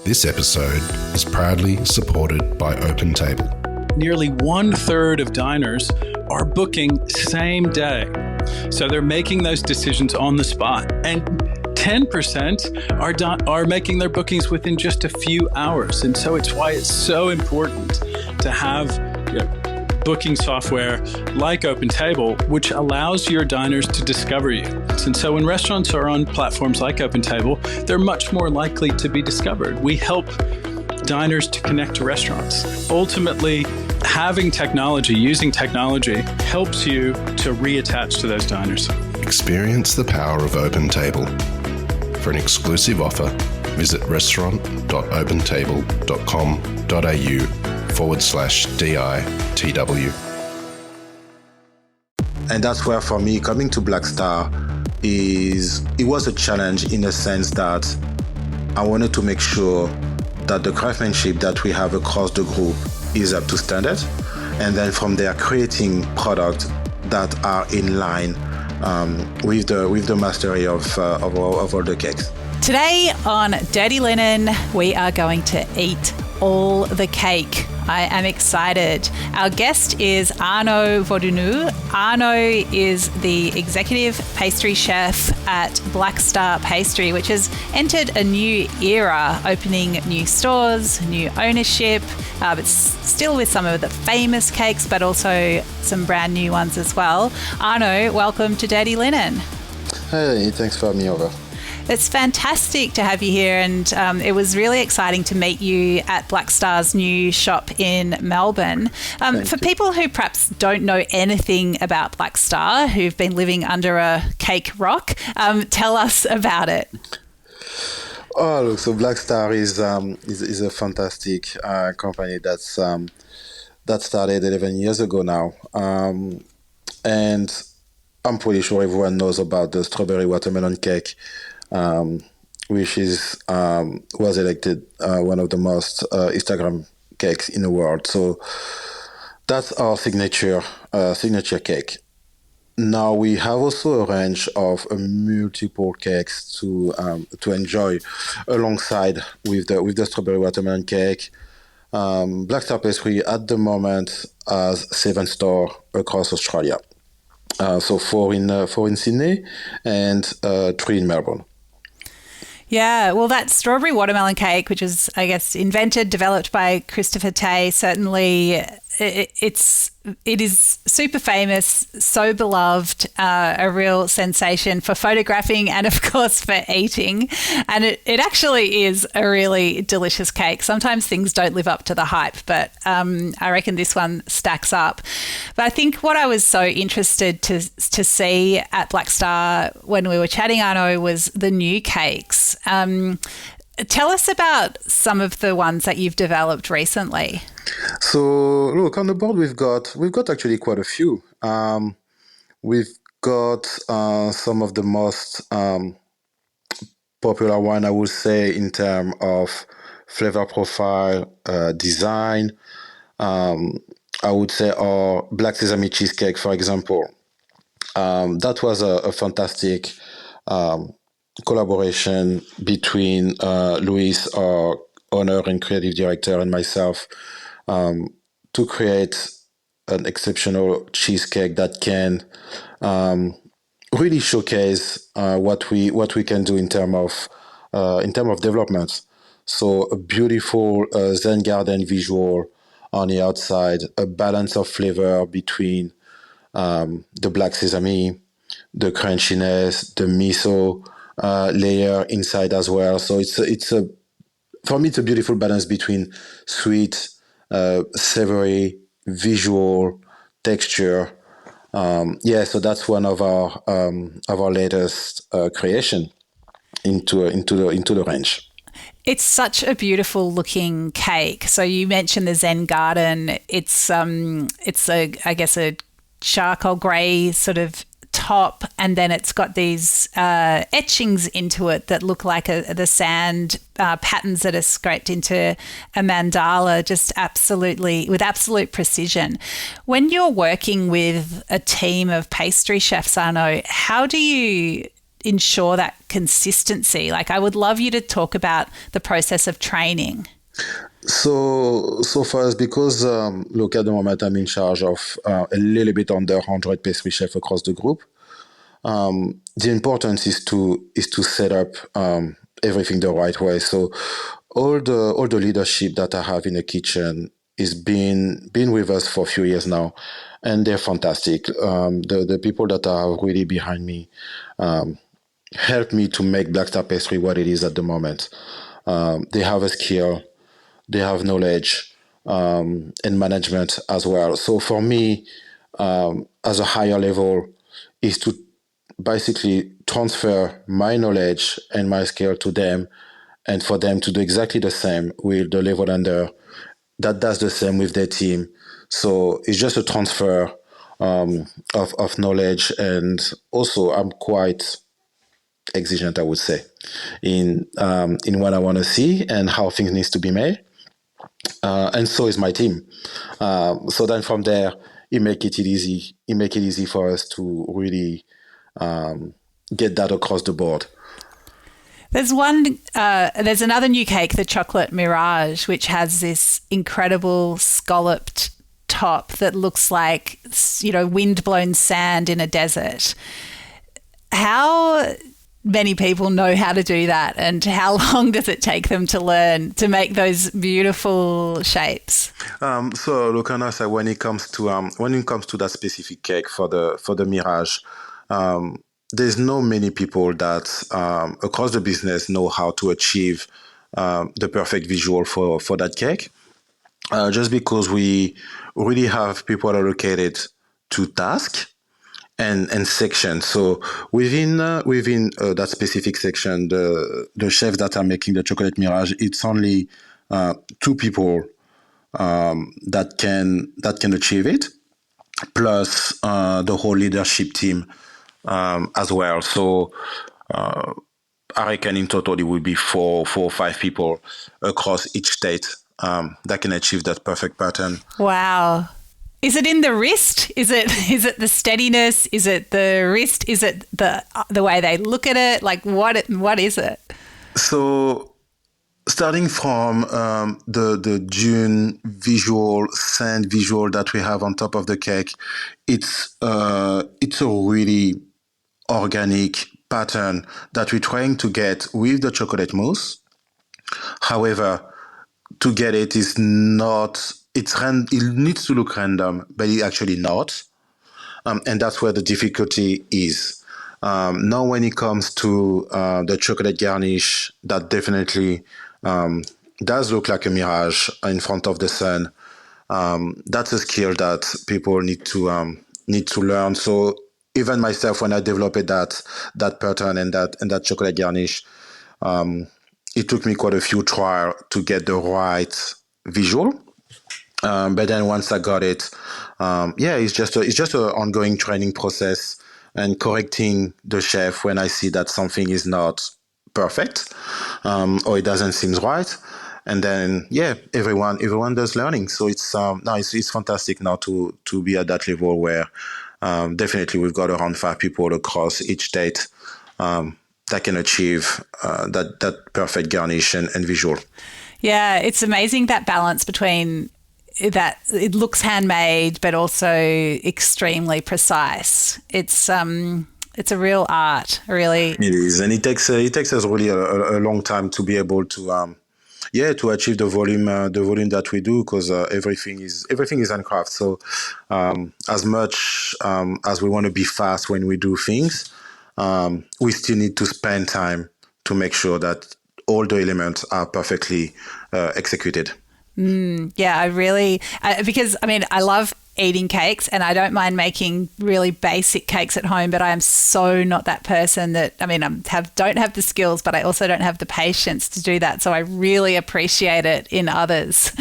This episode is proudly supported by OpenTable. Nearly 1/3 of diners are booking same day. So they're making those decisions on the spot. And 10% are making their bookings within just a few hours. And so it's why it's so important to have booking software like OpenTable, which allows your diners to discover you. And so when restaurants are on platforms like OpenTable, they're much more likely to be discovered. We help diners to connect to restaurants. Ultimately, having technology, using technology, helps you to reattach to those diners. Experience the power of OpenTable. For an exclusive offer, visit restaurant.opentable.com.au/DITW. And that's where, for me, coming to Black Star it was a challenge in the sense that I wanted to make sure that the craftsmanship that we have across the group is up to standard. And then from there, creating products that are in line with the mastery of all the cakes. Today on Dirty Linen, we are going to eat all the cake. I am excited. Our guest is Arnaud Vodounou. Arnaud is the executive pastry chef at Black Star Pastry, which has entered a new era, opening new stores, new ownership, but still with some of the famous cakes, but also some brand new ones as well. Arnaud, welcome to Dirty Linen. Hey, thanks for having me over. It's fantastic to have you here, and it was really exciting to meet you at Black Star's new shop in Melbourne. For people who perhaps don't know anything about Black Star, who've been living under a cake rock, tell us about it. Oh, look, so Black Star is a fantastic company that started 11 years ago now, and I'm pretty sure everyone knows about the strawberry watermelon cake. Which was elected one of the most Instagram cakes in the world. So that's our signature cake. Now we have also a range of multiple cakes to enjoy alongside with the strawberry watermelon cake. Black Star Pastry at the moment has 7 stores across Australia. So 4 in Sydney and 3 in Melbourne. Yeah, well, that strawberry watermelon cake, which was, I guess, developed by Christopher Tay, certainly it is super famous, so beloved, a real sensation for photographing and, of course, for eating. And it actually is a really delicious cake. Sometimes things don't live up to the hype, but I reckon this one stacks up. But I think what I was so interested to see at Black Star when we were chatting, Arnaud, was the new cakes. Tell us about some of the ones that you've developed recently. So, look, on the board we've got actually quite a few. We've got some of the most popular one, I would say, in terms of flavor profile, design. I would say our black sesame cheesecake, for example. That was a fantastic collaboration between Luis, our owner and creative director, and myself to create an exceptional cheesecake that can really showcase what we can do in terms of development. So a beautiful Zen garden visual on the outside, a balance of flavor between the black sesame, the crunchiness, the miso layer inside as well. So for me, it's a beautiful balance between sweet, savory, visual, texture. So that's one of our latest creation into the range. It's such a beautiful looking cake. So you mentioned the Zen garden. It's a charcoal grey sort of top, and then it's got these etchings into it that look like the sand patterns that are scraped into a mandala, just with absolute precision. When you're working with a team of pastry chefs, Arnaud, how do you ensure that consistency? Like, I would love you to talk about the process of training. So first, because look, at the moment I'm in charge of a little bit under 100 pastry chefs across the group. The importance is to set up everything the right way. So all the leadership that I have in the kitchen is been with us for a few years now, and they're fantastic. The people that are really behind me help me to make Black Star Pastry what it is at the moment. They have a skill, they have knowledge, and management as well. So for me, as a higher level, is to basically transfer my knowledge and my skill to them, and for them to do exactly the same with the level under that does the same with their team. So it's just a transfer of knowledge, and also I'm quite exigent, I would say, in what I want to see and how things needs to be made. And so is my team. So then from there, it make it easy. It make it easy for us to really get that across the board. There's another new cake, the Chocolate Mirage, which has this incredible scalloped top that looks like, wind-blown sand in a desert. How many people know how to do that, and how long does it take them to learn to make those beautiful shapes? So look, Anna, so when it comes to that specific cake for the Mirage, there's no many people that across the business know how to achieve the perfect visual for that cake. Just because we really have people allocated to task and section. So within that specific section, the chefs that are making the Chocolate Mirage, it's only 2 people that can achieve it, plus the whole leadership team as well. So I reckon in total it would be 4 or 5 people across each state that can achieve that perfect pattern. Wow. Is it in the wrist? Is it the steadiness? Is it the wrist? Is it the way they look at it? Like, what is it? So starting from the June visual, sand visual that we have on top of the cake, it's a really organic pattern that we're trying to get with the chocolate mousse. However, to get it is not, it needs to look random, but it's actually not. And that's where the difficulty is. Now, when it comes to the chocolate garnish, that definitely does look like a mirage in front of the sun. That's a skill that people need to learn. So even myself, when I developed that pattern and that chocolate garnish, it took me quite a few trials to get the right visual. But then once I got it, it's just an ongoing training process and correcting the chef when I see that something is not perfect or it doesn't seem right. And then everyone does learning. So it's fantastic now to be at that level where definitely we've got around 5 people across each state that can achieve that perfect garnish and visual. Yeah, it's amazing, that balance between that it looks handmade but also extremely precise. It's a real art, really. It is, and it takes us really a long time to be able to to achieve the volume that we do, because everything is handcraft. So as much as we want to be fast when we do things, we still need to spend time to make sure that all the elements are perfectly executed. Yeah, I really, because I love eating cakes and I don't mind making really basic cakes at home, but I am so not that person that, don't have the skills, but I also don't have the patience to do that. So I really appreciate it in others.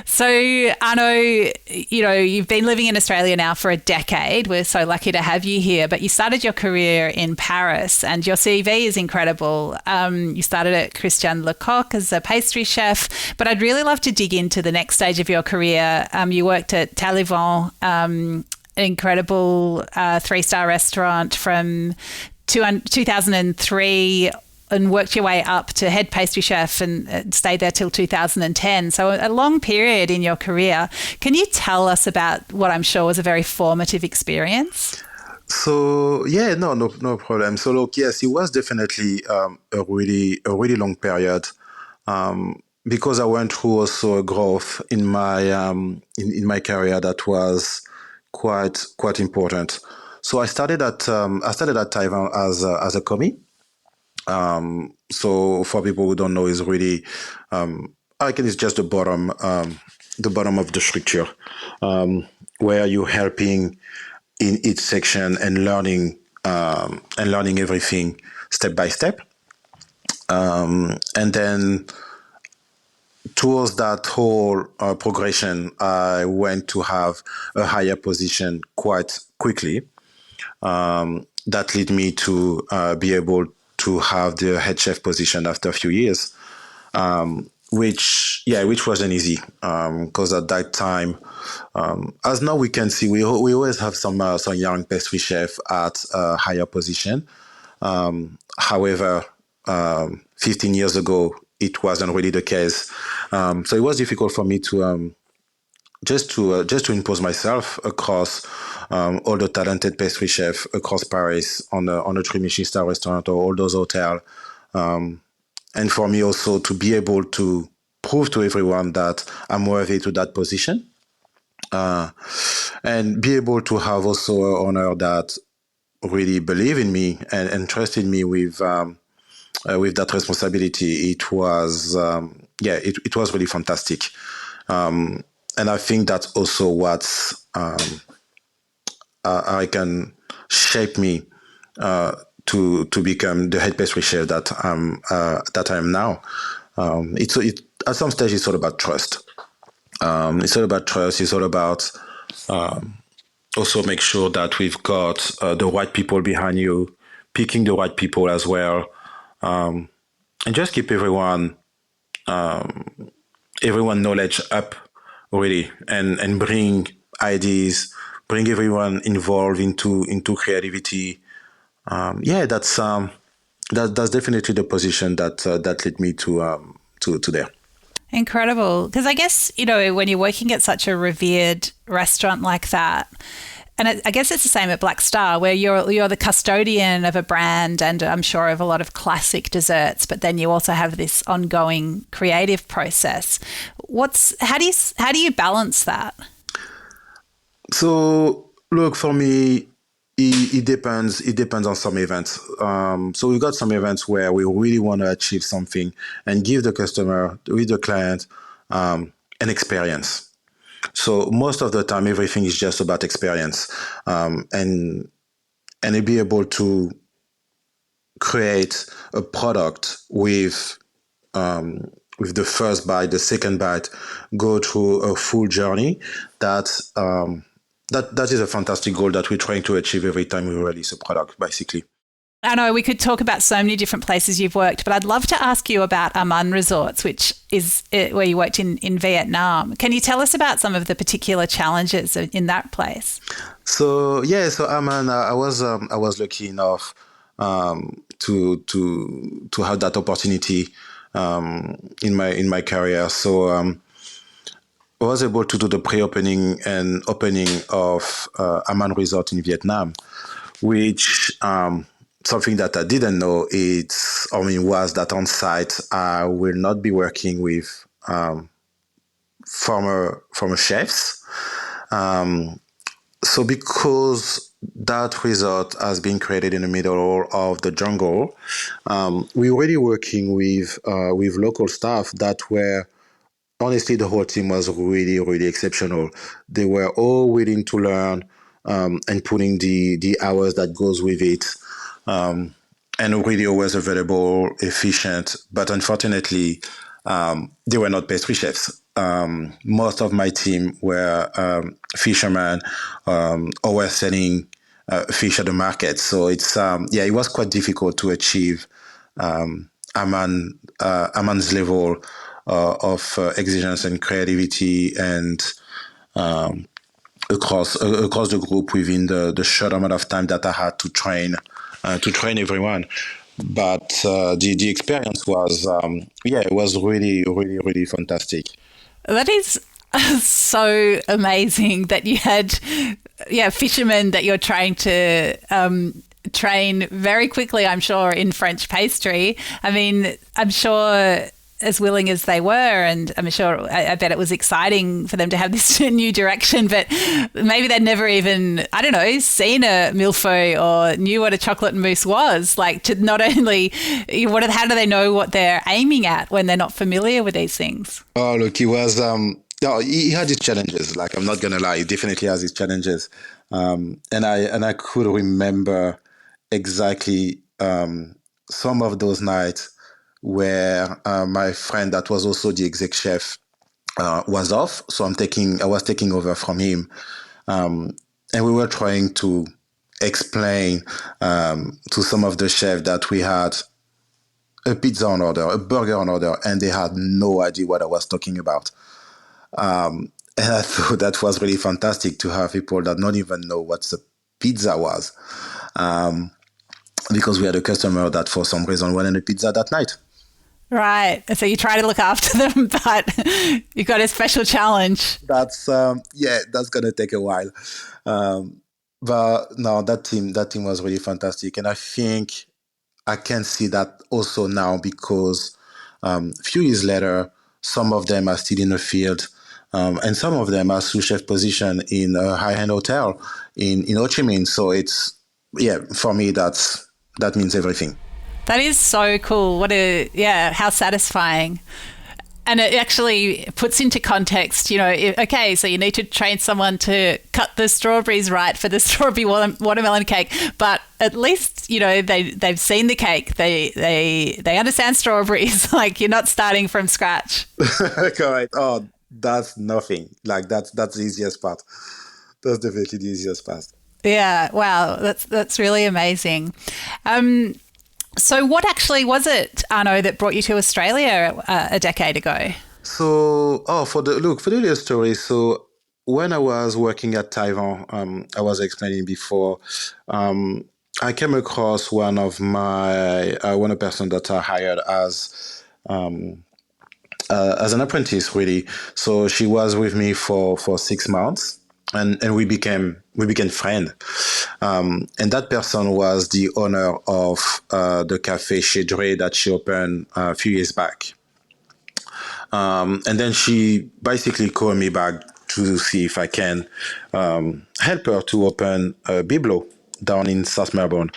So Arnaud, you've been living in Australia now for a decade. We're so lucky to have you here, but you started your career in Paris and your CV is incredible. You started at Christian Locke as a pastry chef, but I'd really love to dig into the next stage of your career. You worked at Dani Valent, an incredible 3-star restaurant from 2003 and worked your way up to head pastry chef and stayed there till 2010. So a long period in your career. Can you tell us about what I'm sure was a very formative experience? So yeah, no problem. So look, yes, it was definitely a really long period, because I went through also a growth in my in my career that was quite important. So I started at Taiwan as a commie. So for people who don't know, is really I reckon it's just the bottom of the structure, where you're helping in each section and learning everything step by step. And then towards that whole progression, I went to have a higher position quite quickly. That led me to be able to have the head chef position after a few years, which wasn't easy, because at that time, as now we can see, we always have some young pastry chef at a higher position. However, 15 years ago, it wasn't really the case. So it was difficult for me to just to impose myself across all the talented pastry chefs across Paris on a three Michelin star restaurant or all those hotels, and for me also to be able to prove to everyone that I'm worthy to that position, and be able to have also an owner that really believe in me and trusted me with that responsibility. It was it was really fantastic. And I think that's also what I can shape me to become the head pastry chef that I am now. At some stage it's all about trust. It's all about trust. It's all about also make sure that we've got the right people behind you, picking the right people as well, and just keep everyone knowledge up really, and bring ideas, bring everyone involved into creativity. That's definitely the position that led me to there. Incredible. Because I guess, when you're working at such a revered restaurant like that, and I guess it's the same at Black Star, where you're the custodian of a brand and I'm sure of a lot of classic desserts, but then you also have this ongoing creative process. How do you balance that? So look, for me, it depends. It depends on some events. So we've got some events where we really want to achieve something and give the customer, with the client, an experience. So most of the time, everything is just about experience, and be able to create a product with the first bite, the second bite, go through a full journey. That is a fantastic goal that we're trying to achieve every time we release a product, basically. I know we could talk about so many different places you've worked, but I'd love to ask you about Aman Resorts, which is where you worked in Vietnam. Can you tell us about some of the particular challenges in that place? So Aman, I was lucky enough to have that opportunity in my career. So I was able to do the pre-opening and opening of Aman Resort in Vietnam, which something that I didn't know was that on site I will not be working with former chefs. So because that resort has been created in the middle of the jungle, we're already working with local staff that were, honestly, the whole team was really, really exceptional. They were all willing to learn, and putting the hours that goes with it, and really always available, efficient. But unfortunately, they were not pastry chefs. Most of my team were fishermen, or were selling fish at the market. So it was quite difficult to achieve Aman's level of exigence and creativity, and across the group within the short amount of time that I had to train to train everyone. But the experience was it was really, really, really fantastic. That is so amazing that you had fishermen that you're trying to train very quickly, I'm sure, in French pastry. I mean, I'm sure as willing as they were, and I'm sure, I bet it was exciting for them to have this new direction, but maybe they'd never even, I don't know, seen a millefeuille or knew what a chocolate mousse was. Like, to not only, how do they know what they're aiming at when they're not familiar with these things? Oh, look, he was, he had his challenges. Like, I'm not going to lie, he definitely has his challenges. And I could remember exactly some of those nights where my friend that was also the exec chef was off. So I was taking over from him. And we were trying to explain to some of the chefs that we had a pizza on order, a burger on order, and they had no idea what I was talking about. And I thought that was really fantastic to have people that don't even know what the pizza was. Because we had a customer that for some reason wanted a pizza that night. Right. So you try to look after them, but you've got a special challenge. That's going to take a while. But no, that team was really fantastic. And I think I can see that also now because a few years later, some of them are still in the field. And some of them are sous chef position in a high-end hotel in Ho Chi Minh. So for me, that means everything. That is so cool. How satisfying. And it actually puts into context, so you need to train someone to cut the strawberries right for the strawberry watermelon cake, but at least, they've seen the cake. They understand strawberries. Like, you're not starting from scratch. Correct. Oh, that's nothing. Like, that's the easiest part. That's definitely the easiest part. Yeah. Wow. That's really amazing. So what actually was it, Arnaud, that brought you to Australia a decade ago? So, for the little story, so when I was working at Taiwan, I was explaining before, I came across one person that I hired as an apprentice, really. So she was with me for 6 months. And we became friends. And that person was the owner of the cafe Chez Dre that she opened a few years back. And then she basically called me back to see if I can help her to open a bibelot down in South Melbourne.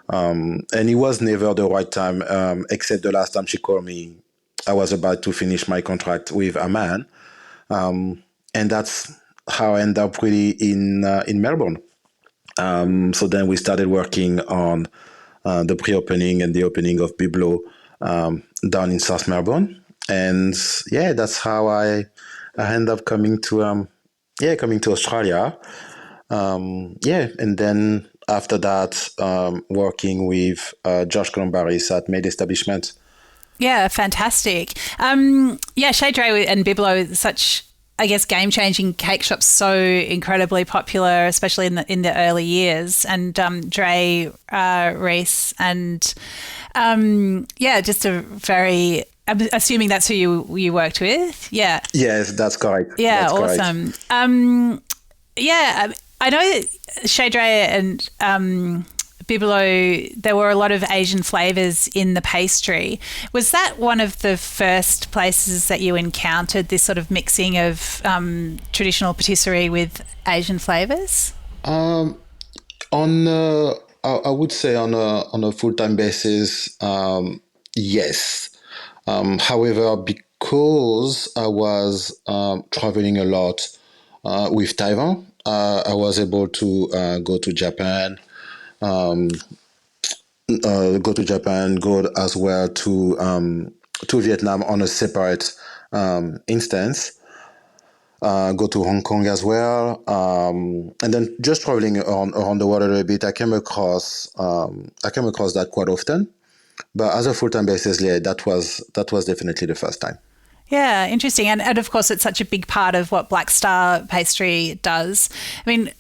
And it was never the right time, except the last time she called me, I was about to finish my contract with a man. And that's how I ended up really in Melbourne. So then we started working on the pre-opening and the opening of Bibelot down in South Melbourne, and that's how I ended up coming to Australia. And then after that, working with Josh Colombaris at Made Establishment. Yeah, fantastic. Chez Dre and Bibelot is such, I guess, game-changing cake shops, so incredibly popular, especially in the early years. And Dre, Reese, and just a very. I'm assuming that's who you worked with. Yeah. Yes, that's correct. Yeah, that's awesome. Correct. I know Chez Dre and Bibelot, there were a lot of Asian flavours in the pastry. Was that one of the first places that you encountered this sort of mixing of traditional patisserie with Asian flavours? I would say on a full-time basis, yes. However, because I was traveling a lot with Taiwan, I was able to go to Japan. Go as well to Vietnam on a separate instance. Go to Hong Kong as well, and then just traveling around the world a little bit. I came across that quite often, but as a full-time basis, that was definitely the first time. Yeah, interesting. And of course, it's such a big part of what Black Star Pastry does. I mean,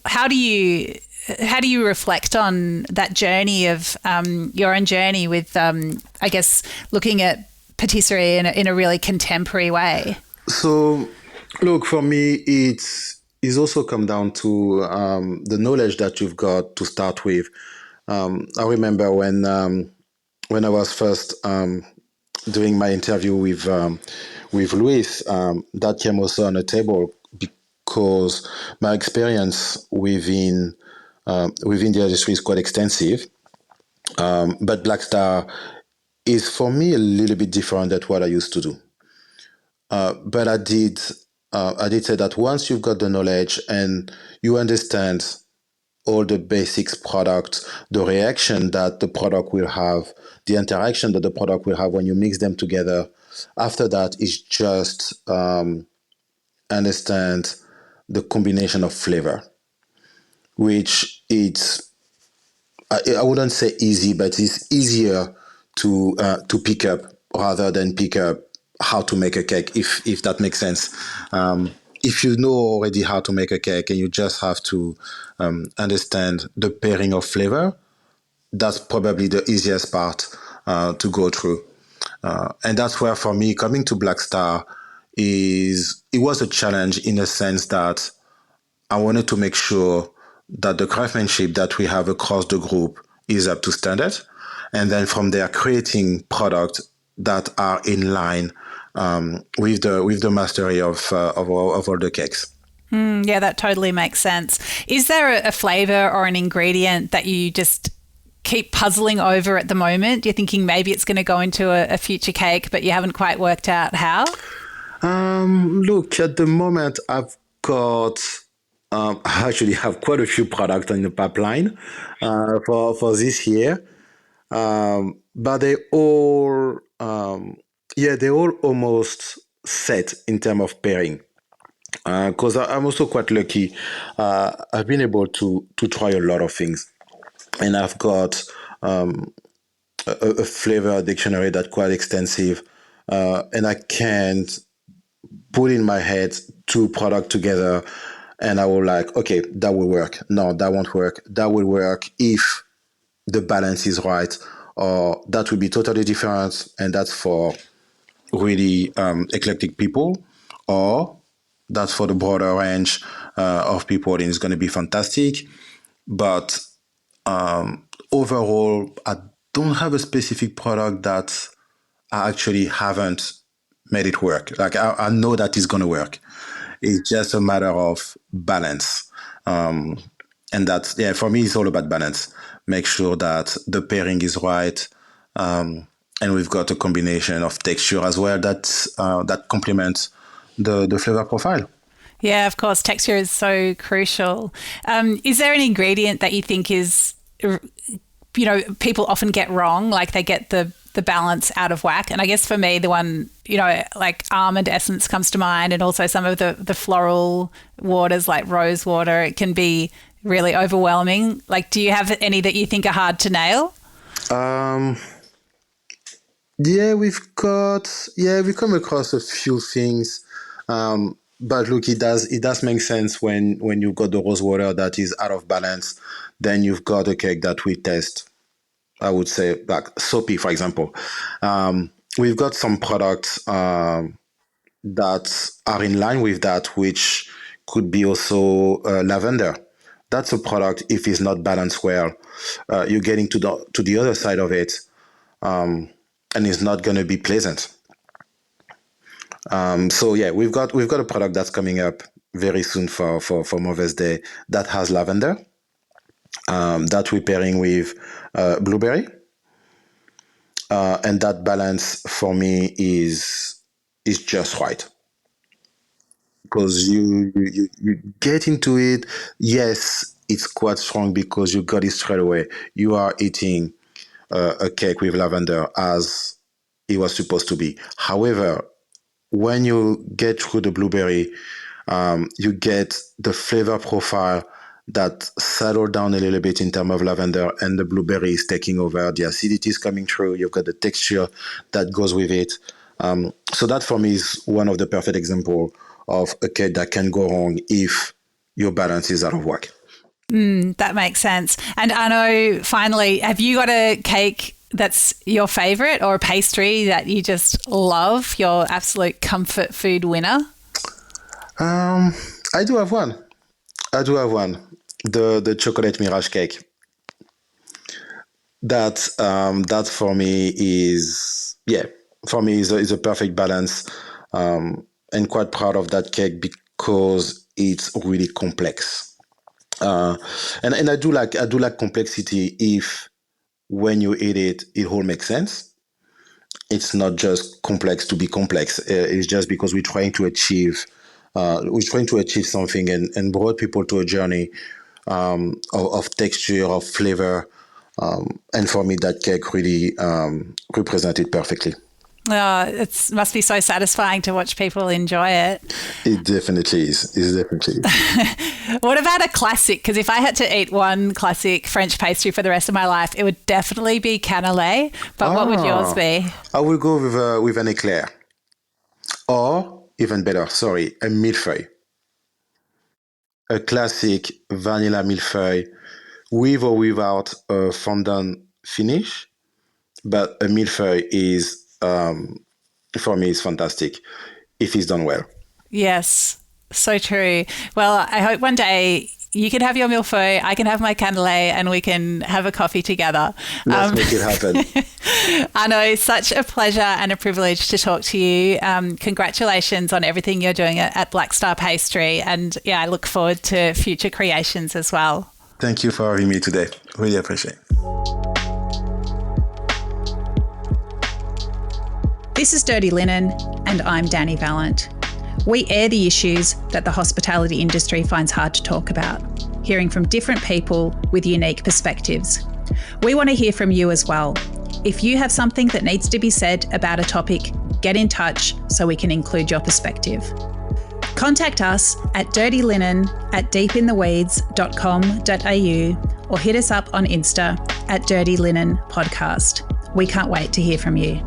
how do you how do you reflect on that journey of your own journey with, I guess, looking at patisserie in a really contemporary way? So, look, for me, it's also come down to the knowledge that you've got to start with. I remember when I was first doing my interview with Luis, that came also on the table because my experience within the industry is quite extensive. But Black Star is for me a little bit different than what I used to do. But I did say that once you've got the knowledge and you understand all the basics product, the reaction that the product will have, the interaction that the product will have when you mix them together, after that is just understand the combination of flavor, which I wouldn't say easy, but it's easier to pick up rather than pick up how to make a cake, if that makes sense. If you know already how to make a cake and you just have to understand the pairing of flavor, that's probably the easiest part to go through. And that's where, for me, coming to Black Star it was a challenge in a sense that I wanted to make sure that the craftsmanship that we have across the group is up to standard. And then from there, creating products that are in line with the mastery of all the cakes. Yeah, that totally makes sense. Is there a flavour or an ingredient that you just keep puzzling over at the moment? You're thinking maybe it's going to go into a future cake, but you haven't quite worked out how? Look, at the moment, I've got... I actually have quite a few products in the pipeline for this year, but they're all almost set in terms of pairing. Because I'm also quite lucky. I've been able to try a lot of things, and I've got a flavor dictionary that's quite extensive, and I can't put in my head two products together and I will like, okay, that will work. No, that won't work. That will work if the balance is right, or that will be totally different, and that's for really eclectic people, or that's for the broader range of people, and it's going to be fantastic. But overall, I don't have a specific product that I actually haven't made it work. Like I know that it's going to work. It's just a matter of balance. And that's, yeah, for me, it's all about balance. Make sure that the pairing is right. And we've got a combination of texture as well that complements the flavor profile. Yeah, of course. Texture is so crucial. Is there an ingredient that you think is, people often get wrong, like they get the balance out of whack? And I guess for me, the one, like almond essence comes to mind, and also some of the floral waters like rose water. It can be really overwhelming. Like, do you have any that you think are hard to nail? We've come across a few things. But look, it does make sense when you've got the rose water that is out of balance. Then you've got a cake that we test, I would say, like soapy, for example. We've got some products that are in line with that, which could be also lavender. That's a product, if it's not balanced well, you're getting to the other side of it, and it's not going to be pleasant. We've got a product that's coming up very soon for Mother's Day that has lavender, that we're pairing with blueberry, and that balance for me is just right, because you get into it. Yes, it's quite strong because you got it straight away. You are eating a cake with lavender as it was supposed to be. However, when you get through the blueberry, you get the flavor profile that settled down a little bit in terms of lavender, and the blueberry is taking over. The acidity is coming through. You've got the texture that goes with it. So that for me is one of the perfect example of a cake that can go wrong if your balance is out of whack. That makes sense. And Arnaud, finally, have you got a cake that's your favourite or a pastry that you just love, your absolute comfort food winner? I do have one. The chocolate mirage cake. That for me is a perfect balance. And quite proud of that cake because it's really complex. And I do like complexity if when you eat it, it all makes sense. It's not just complex to be complex. It's just because we're trying to achieve something and brought people to a journey of texture, of flavor. And for me, that cake really represented perfectly. Oh, it must be so satisfying to watch people enjoy it. It definitely is. What about a classic? Because if I had to eat one classic French pastry for the rest of my life, it would definitely be cannelé. But what would yours be? I will go with an éclair. Or, even better, a millefeuille. A classic vanilla millefeuille with or without a fondant finish. But a millefeuille is, for me, is fantastic if it's done well. Yes, so true. Well, I hope one day you can have your millefeuille, I can have my cannelé, and we can have a coffee together. Let's make it happen. Arnaud, such a pleasure and a privilege to talk to you. Congratulations on everything you're doing at Black Star Pastry. And yeah, I look forward to future creations as well. Thank you for having me today. Really appreciate it. This is Dirty Linen, and I'm Dani Valent. We air the issues that the hospitality industry finds hard to talk about, hearing from different people with unique perspectives. We want to hear from you as well. If you have something that needs to be said about a topic, get in touch so we can include your perspective. Contact us at dirtylinenat deepintheweeds.com.au or hit us up on Insta at Dirty Linen Podcast. We can't wait to hear from you.